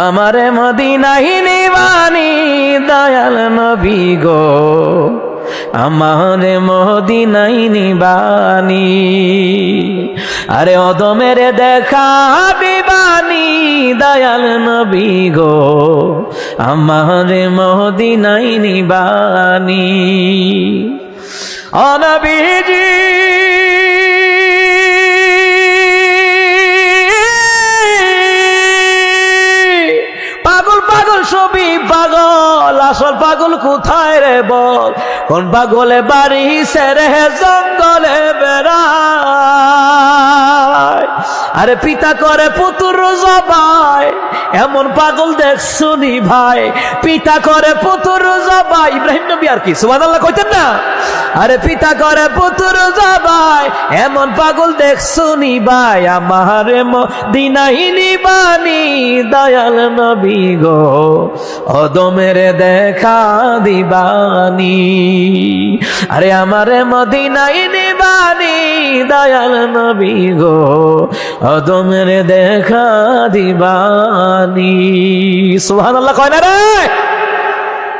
আমারে মদিনায় নিবানি দয়াল নবী গো, আমারে মদিনায় নিবানি। আরে অদমের দেখা দিবানি দয়াল নবী গো, আমারে মদিনায় নিবানি। ও নবীজি পাগল পাগল সবই পাগল, আসল পাগল কোথায় রে বল? কোন পাগলে বাড়ি সেরে জঙ্গলে বেড়ায়। আরে পিতা করে পুত্র জবাই, এমন পাগল দেখছো নি ভাই? পিতা করে পুত্র জবাই, ইব্রাহিম নবী আর কি সুবহানাল্লাহ কইতেন না? আরে পিতা করে পুত্র জবাই, এমন পাগল দেখছো নি ভাই? আমারে মদিনায় নিবানি দয়াল নবী গো, অদমের দেখা দিবানি। আরে আমারে মদিনায় নিবানি দয়াল নবী গো, অদমের দেখা দিবানি। সুবহানাল্লাহ কয় না রে?